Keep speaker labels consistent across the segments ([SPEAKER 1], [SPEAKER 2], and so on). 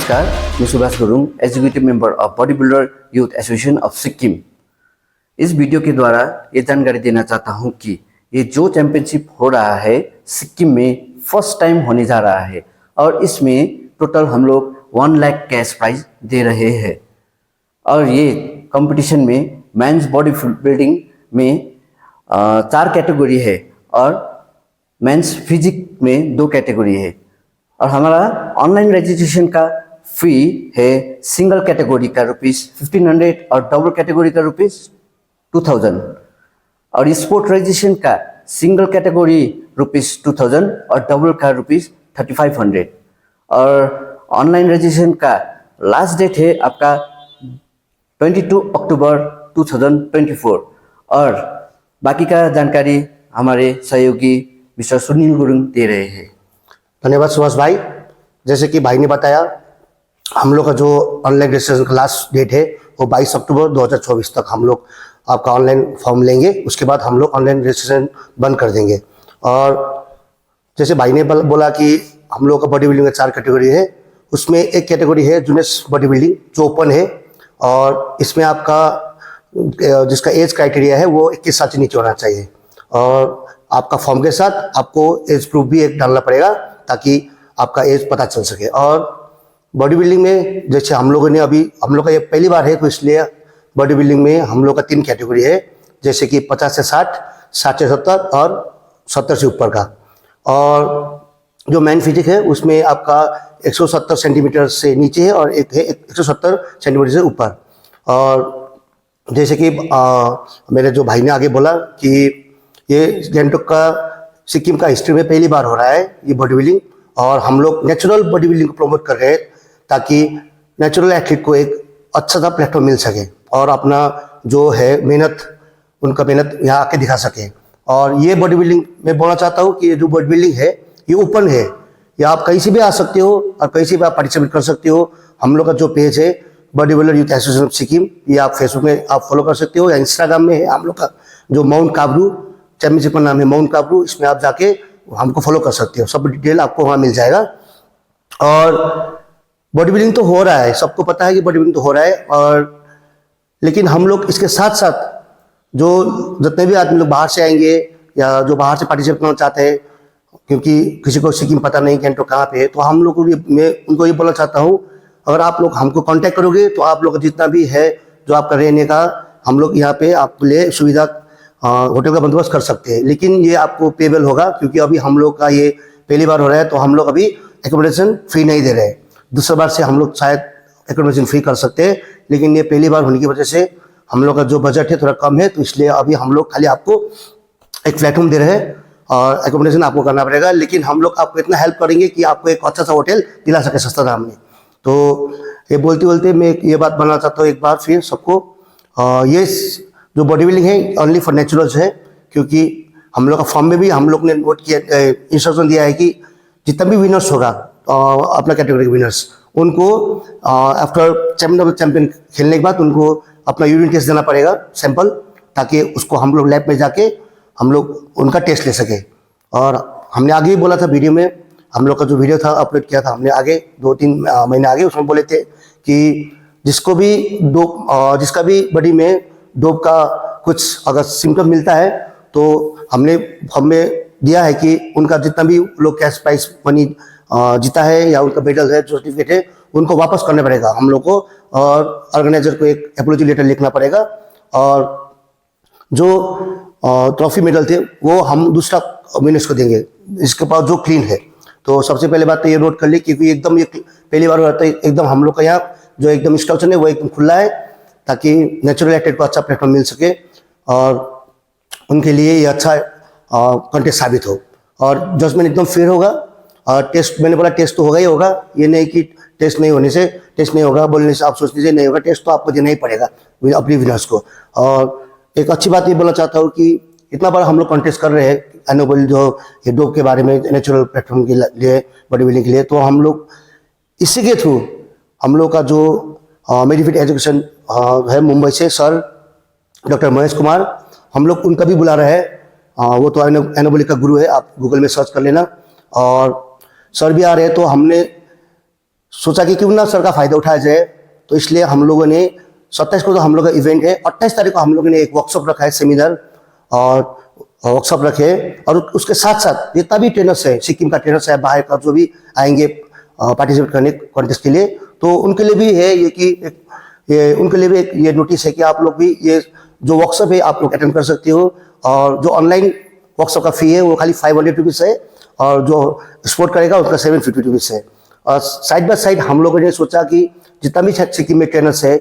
[SPEAKER 1] नमस्कार, मैं Subhash Gurung, executive member of body builder youth association of Sikkim. इस वीडियो के द्वारा ये जानकारी देना चाहता हूँ कि ये जो चैंपियनशिप हो रहा है सिक्किम में फर्स्ट टाइम होने जा रहा है और इसमें टोटल हम लोग 1 लाख कैश प्राइज दे रहे हैं। और ये कंपटीशन में मेंस बॉडी बिल्डिंग में 4 कैटेगरी है और मेंस फिजिक में 2 कैटेगरी है। और हमारा ऑनलाइन रजिस्ट्रेशन का फी है सिंगल कैटेगरी का ₹1500 और डबल कैटेगरी का ₹2000। और स्पोर्ट रजिस्ट्रेशन का सिंगल कैटेगरी ₹2000 और डबल का ₹3500। और ऑनलाइन रजिस्ट्रेशन का लास्ट डेट है आपका 22 अक्टूबर 2024। और बाकी का जानकारी हमारे सहयोगी मिस्टर सुनील गुरुङ दे रहे हैं।
[SPEAKER 2] धन्यवाद सुभाष भाई। जैसे कि भाई ने बताया, हम लोग का जो ऑनलाइन रजिस्ट्रेशन का लास्ट डेट है वो 22 अक्टूबर 2024 तक हम लोग आपका ऑनलाइन फॉर्म लेंगे। उसके बाद हम लोग ऑनलाइन रजिस्ट्रेशन बंद कर देंगे। और जैसे भाई ने बोला कि हम लोग का बॉडी बिल्डिंग का 4 कैटेगरी है, उसमें एक कैटेगरी है जूनियर बॉडी बिल्डिंग जो ओपन है। और इसमें आपका जिसका एज क्राइटेरिया है वो 21 साल से नीचे होना चाहिए। और आपका फॉर्म के साथ आपको एज प्रूफ भी एक डालना पड़ेगा ताकि आपका एज पता चल सके। और बॉडी बिल्डिंग में जैसे हम लोगों ने अभी हम लोग का ये पहली बार है तो इसलिए बॉडी बिल्डिंग में हम लोग का 3 कैटेगरी है, जैसे कि 50 से 60, 60 से 70 और 70 से ऊपर का। और जो मैन फिजिक है उसमें आपका 170 सेंटीमीटर से नीचे है और एक है 170 सेंटीमीटर से ऊपर। और जैसे कि मेरे जो भाई ने आगे बोला कि ये गैंगटॉक का सिक्किम का हिस्ट्री में पहली बार हो रहा है ये बॉडी बिल्डिंग। और हम लोग नेचुरल बॉडी बिल्डिंग को प्रमोट कर रहे हैं ताकि नेचुरल एथलीट को एक अच्छा सा प्लेटफॉर्म मिल सके और अपना जो है उनका मेहनत यहाँ आके दिखा सके। और ये बॉडी बिल्डिंग मैं बोलना चाहता हूँ कि ये जो बॉडी बिल्डिंग है ये ओपन है, या आप कहीं से भी आ सकते हो और कहीं से भी आप पार्टिसिपेट कर सकते हो। हम लोग का जो पेज है body builder youth association of Sikkim, ये आप फेसबुक में आप फॉलो कर सकते हो, या इंस्टाग्राम में है हम लोग का जो माउंट काब्रू चैंपियनशिप का नाम है माउंट काब्रू, इसमें आप जाके हमको फॉलो कर सकते हो। सब डिटेल आपको वहाँ मिल जाएगा। और बॉडी बिल्डिंग तो हो रहा है, सबको पता है कि बॉडी बिल्डिंग तो हो रहा है। और लेकिन हम लोग इसके साथ साथ जो जितने भी आदमी लोग बाहर से आएंगे या जो बाहर से पार्टिसिपेट करना चाहते हैं, क्योंकि किसी को सिक्किम पता नहीं गैंगटॉक कहाँ पे है, तो हम लोग को मैं उनको ये बोलना चाहता हूँ, अगर आप लोग हमको कांटेक्ट करोगे तो आप लोग जितना भी है जो आपका रहने का, हम लोग यहाँ पे आपके लिए सुविधा होटल का बंदोबस्त कर सकते हैं। लेकिन ये आपको पेबल होगा क्योंकि अभी हम लोग का ये पहली बार हो रहा है, तो हम लोग अभी एकोमोडेशन फ्री नहीं दे रहे हैं। दूसरी बार से हम लोग शायद एकोमोडेशन फ्री कर सकते हैं, लेकिन ये पहली बार होने की वजह से हम लोग का जो बजट है थोड़ा कम है, तो इसलिए अभी हम लोग खाली आपको एक प्लेटफॉर्म दे रहे हैं और एकोमोडेशन आपको करना पड़ेगा। लेकिन हम लोग आपको इतना हेल्प करेंगे कि आपको एक अच्छा सा होटल दिला सके सस्ता दाम में। तो ये बोलते बोलते मैं ये बात बनाना चाहता हूँ एक बार फिर सबको, ये जो बॉडी बिल्डिंग है ओनली फॉर नेचुरल्स है। क्योंकि हम लोग का फॉर्म में भी हम लोग ने नोट किया, इंस्ट्रक्शन दिया है कि जितना भी विनर्स होगा अपना कैटेगरी के विनर्स, उनको आफ्टर चैंपियन खेलने के बाद उनको अपना यूरिन टेस्ट देना पड़ेगा सैंपल, ताकि उसको हम लोग लैब में जाके हम लोग उनका टेस्ट ले सके। और हमने आगे भी बोला था वीडियो में, हम लोग का जो वीडियो था अपलोड किया था हमने आगे 2-3 महीने आगे, उसमें बोले थे कि जिसका भी बॉडी में डोप का कुछ अगर सिम्टम मिलता है तो हमने दिया है कि उनका जितना भी लोग कैश प्राइस मनी जीता है या उनका मेडल है जो सर्टिफिकेट है उनको वापस करना पड़ेगा हम लोग को। और ऑर्गेनाइजर को एक एपोलॉजी लेटर लिखना पड़ेगा। और जो ट्रॉफी मेडल थे वो हम दूसरा विनर्स को देंगे इसके पास जो क्लीन है। तो सबसे पहले बात तो ये नोट कर ली, क्योंकि एकदम ये पहली बार हो रहा था, एकदम हम लोग का यहाँ जो एकदम इंस्ट्रक्शन है वो एकदम खुला है ताकि नेचुरल एथलीट को अच्छा प्लेटफॉर्म मिल सके और उनके लिए ये अच्छा कंटेस्ट साबित हो। और जजमेंट एकदम फेयर होगा। और टेस्ट मैंने बोला टेस्ट तो होगा ही होगा, ये नहीं कि टेस्ट नहीं होने से टेस्ट नहीं होगा बोलने से आप सोच लीजिए नहीं होगा, टेस्ट तो आपको देना ही पड़ेगा अपनी विनर्स को। और एक अच्छी बात ये बोलना चाहता हूँ कि इतना बड़ा हम लोग कंटेस्ट कर रहे हैं एनुअल जो ये डोप के बारे में नेचुरल प्लेटफॉर्म के लिए बॉडी बिल्डिंग के लिए, तो हम लोग इसी के थ्रू हम लोग का जो मेडिफिट एजुकेशन है मुंबई से सर डॉक्टर महेश कुमार, हम लोग उनका भी बुला रहे हैं। वो तो एनाबॉलिक का गुरु है, आप गूगल में सर्च कर लेना। और सर भी आ रहे हैं, तो हमने सोचा कि क्यों ना सर का फायदा उठाया जाए, तो इसलिए हम लोगों ने 27 को तो हम लोग का इवेंट है, 28 तारीख को हम लोगों ने एक वर्कशॉप रखा है, सेमिनार और वर्कशॉप रखे हैं। और उसके साथ साथ जितना भी ट्रेनर्स है, सिक्किम का ट्रेनर्स है, बाहर का जो भी आएंगे पार्टिसिपेट करने कॉन्टेस्ट के लिए, तो उनके लिए भी है ये कि उनके लिए भी एक ये नोटिस है कि आप लोग भी ये जो वर्कशॉप है आप लोग अटेंड कर सकते हो। और जो ऑनलाइन वर्कशॉप का फी है वो खाली 500 रुपीज़ है, और जो स्पोर्ट करेगा उसका 750 रुपीज़ है। और साइड बाय साइड हम लोगों ने सोचा कि जितना भी सिक्किम में ट्रेनर्स है,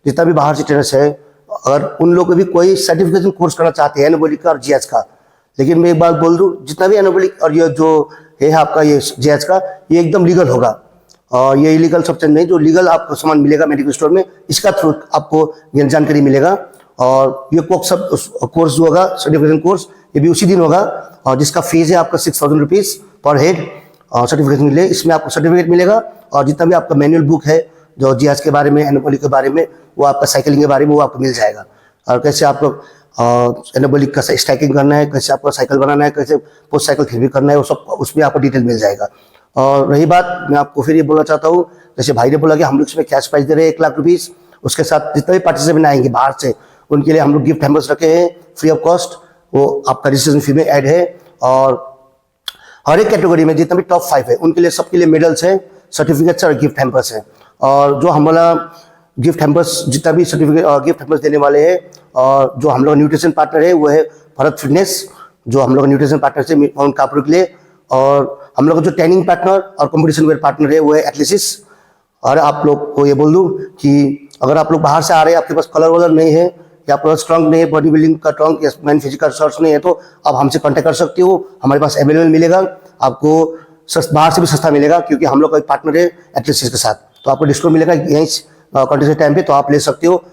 [SPEAKER 2] जितना भी बाहर से ट्रेनर्स है, अगर उन लोग को भी कोई सर्टिफिकेशन कोर्स करना चाहते हैं एनाबॉलिक का और जीएच का, लेकिन मैं एक बात बोल दूं, जितना भी एनाबॉलिक और ये जो है आपका ये जीएच का, ये एकदम लीगल होगा। और ये इलीगल सब्सटेंस नहीं, जो लीगल आपको सामान मिलेगा मेडिकल स्टोर में, इसका थ्रू आपको जानकारी मिलेगा। और ये कोर्स जो होगा सर्टिफिकेशन कोर्स, ये भी उसी दिन होगा, और जिसका फीस है आपका 6000 रुपीज़ पर हेड सर्टिफिकेट मिले। इसमें आपको सर्टिफिकेट मिलेगा, और जितना भी आपका मैनुअल बुक है जो जीएच के बारे में, एनाबॉलिक के बारे में, वो आपका साइकिलिंग के बारे में वो आपको मिल जाएगा। और कैसे आप लोग एनाबॉलिक का स्ट्राइकिंग करना है, कैसे आपको साइकिल बनाना है, कैसे पोस्ट साइकिल फिर भी करना है, वो सब उसमें आपको डिटेल मिल जाएगा। और रही बात, मैं आपको फिर ये बोलना चाहता हूँ, जैसे भाई ने बोला कि हम लोग इसमें कैश प्राइज दे रहे हैं 1 लाख रुपीज़, उसके साथ जितने भी पार्टिसिपेंट आएंगे बाहर से, उनके लिए हम लोग गिफ्ट हैम्पर्स रखे हैं फ्री ऑफ कॉस्ट, वो आपका रजिस्ट्रेशन फी में ऐड है। और हर एक कैटेगरी में जितना भी टॉप 5 है उनके लिए सबके लिए मेडल्स हैं, सर्टिफिकेट्स और गिफ्ट हैम्पर्स हैं। और जो हमारा गिफ्ट हैम्पर्स, जितना भी सर्टिफिकेट और गिफ्ट हैम्पर्स देने वाले हैं, और जो हम लोग न्यूट्रिशन पार्टनर है वो है भरत फिटनेस, जो हम लोग न्यूट्रिशन पार्टनर से माउंट कापरू के लिए। और हम लोग जो ट्रेनिंग पार्टनर और कॉम्पिटिशन वेयर पार्टनर है वो है एथलेसिस। और आप लोग को ये बोल दूँ कि अगर आप लोग बाहर से आ रहे हैं, आपके पास कलर वलर नहीं है, या आपके पास स्ट्रॉन्ग नहीं है, बॉडी बिल्डिंग का स्ट्रॉन्ग या मैन फिजिकल सोर्स नहीं है, तो आप हमसे कांटेक्ट कर सकते हो, हमारे पास अवेलेबल मिलेगा। आपको बाहर से भी सस्ता मिलेगा, क्योंकि हम लोग का एक पार्टनर है एथलेसिस के साथ, तो आपको डिस्काउंट मिलेगा यहीं कॉन्टेस्ट के टाइम पे, तो आप ले सकते हो।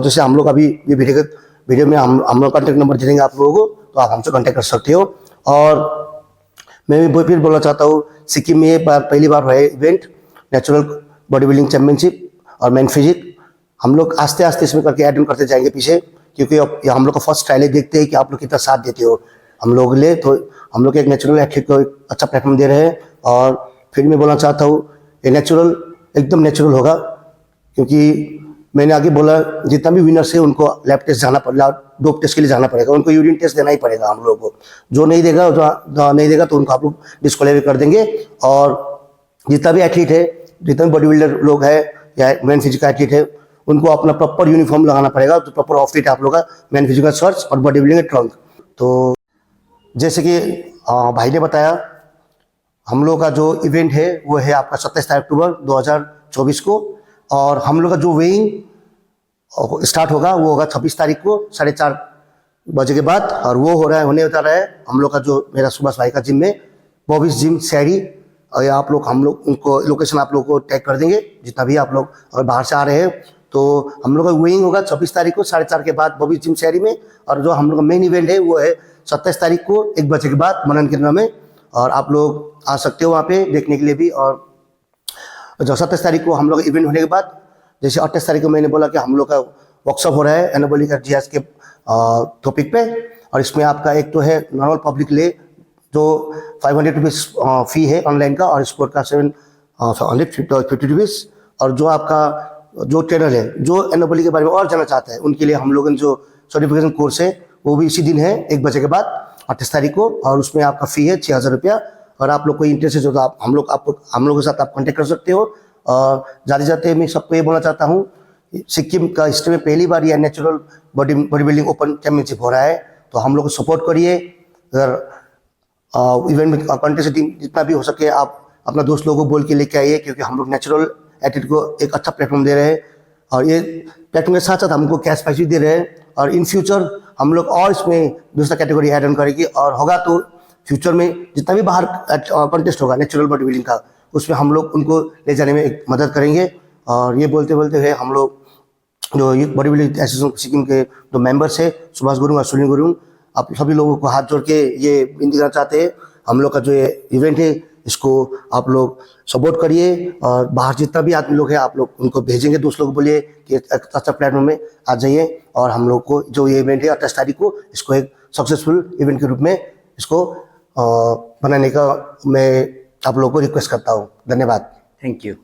[SPEAKER 2] जैसे हम लोग अभी ये वीडियो में हम लोग कॉन्टेक्ट नंबर दे देंगे आप लोगों को, तो आप हमसे कॉन्टेक्ट कर सकते हो। और मैं भी फिर बोलना चाहता हूँ, सिक्किम में पहली बार है event natural body building championship और मैन फिजिक। हम लोग आस्ते आस्ते इसमें करके ऐड ऑन करते जाएंगे पीछे, क्योंकि अब हम लोग का फर्स्ट ट्रायल है, देखते हैं कि आप लोग कितना साथ देते हो हम लोग के लिए। तो हम लोग एक नेचुरल एथलीट को एक अच्छा प्लेटफॉर्म दे रहे हैं। और फिर मैं बोलना चाहता हूँ, ये नेचुरल एकदम नेचुरल होगा, क्योंकि मैंने आगे बोला जितना भी विनर्स है उनको लैब टेस्ट जाना पड़ेगा, डोप टेस्ट के लिए जाना पड़ेगा, उनको यूरिन टेस्ट देना ही पड़ेगा हम लोग को। जो नहीं देगा तो उनको आप लोग डिस्क्वालीफाई कर देंगे। और जितना भी एथलीट है, जितना भी बॉडी बिल्डर लोग है या मैन फिजिकल एथलीट है, उनको अपना प्रॉपर यूनिफॉर्म लगाना पड़ेगा, तो प्रॉपर आउटफिट आप लोग का मैन फिजिकल शर्ट्स और बॉडी बिल्डिंग ट्रंक। तो जैसे कि भाई ने बताया, हम लोग का जो इवेंट है वो है आपका 27 अक्टूबर 2024 को। और हम लोग का जो वेइंग स्टार्ट होगा वो होगा 26 तारीख को 4:30 बजे के बाद। और वो होने रहा है हम लोग का जो मेरा सुभाष भाई का जिम में, बॉबीज जिम शहरी। और आप लोग हम लोग उनको लोकेशन आप लोग को टैग कर देंगे, जितना भी आप लोग अगर बाहर से आ रहे हैं। तो हम लोग का वेइंग होगा 26 तारीख को 4:30 के बाद बॉबीज जिम शहरी में। और जो हम लोग का मेन इवेंट है वो है 27 तारीख को 1 बजे के बाद मनन केंद्र में। और आप लोग आ सकते हो वहाँ पे देखने के लिए भी। और जो 27 तारीख को हम लोग इवेंट होने के बाद, जैसे 28 तारीख को मैंने बोला कि हम लोग का वर्कशॉप हो रहा है एनाबॉलिक और जीएच के टॉपिक पे। और इसमें आपका एक तो है नॉर्मल पब्लिक ले जो 500 रुपीज़ फी है ऑनलाइन का, और स्पोर्ट का 750 रुपीज़। और जो आपका जो ट्रेनर है जो एनाबॉलिक के बारे में और जानना चाहता है, उनके लिए हम लोगों ने जो सर्टिफिकेशन कोर्स है वो भी इसी दिन है 1 बजे के बाद 28 तारीख को। और उसमें आपका फ़ी है 6000 रुपया। और आप लोग को इंटरेस्ट है तो आप हम लोग के साथ आप कॉन्टेक्ट कर सकते हो। और जाते जाते मैं सबको ये बोलना चाहता हूँ, सिक्किम का हिस्ट्री में पहली बार यह natural body building open championship हो रहा है, तो हम लोग को सपोर्ट करिए। अगर इवेंट में कॉन्टेस्ट टीम जितना भी हो सके आप अपना दोस्त लोगों को बोल के लेके आइए, क्योंकि हम लोग नेचुरल एथलीट को एक अच्छा प्लेटफॉर्म दे रहे हैं। और ये प्लेटफॉर्म के साथ साथ हमको कैश प्राइज भी दे रहे हैं। और इन फ्यूचर हम लोग और इसमें दूसरा कैटेगरी ऐड ऑन करेंगे, और होगा तो फ्यूचर में जितना भी बाहर कॉन्टेस्ट होगा नेचुरल बॉडी बिल्डिंग का, उसमें हम लोग उनको ले जाने में एक मदद करेंगे। और ये बोलते बोलते हुए हम लोग जो बॉडी बिल्डिंग एसोसिएशन सिक्किम के जो मेंबर्स है सुभाष गुरुंग और सुनील गुरुंग, आप सभी लोगों को हाथ जोड़ के ये विनती करना चाहते हैं, हम लोग का जो ये इवेंट है इसको आप लोग सपोर्ट करिए। और बाहर जितना भी आदमी लोग हैं आप लोग उनको भेजेंगे, दोस्त लोग बोलिए कि अच्छा प्लेटफॉर्म में आ जाइए। और हम लोग को जो ये इवेंट है 28 तारीख को इसको एक सक्सेसफुल इवेंट के रूप में इसको बनाने का मैं आप लोगों को रिक्वेस्ट करता हूँ। धन्यवाद।
[SPEAKER 1] Thank you.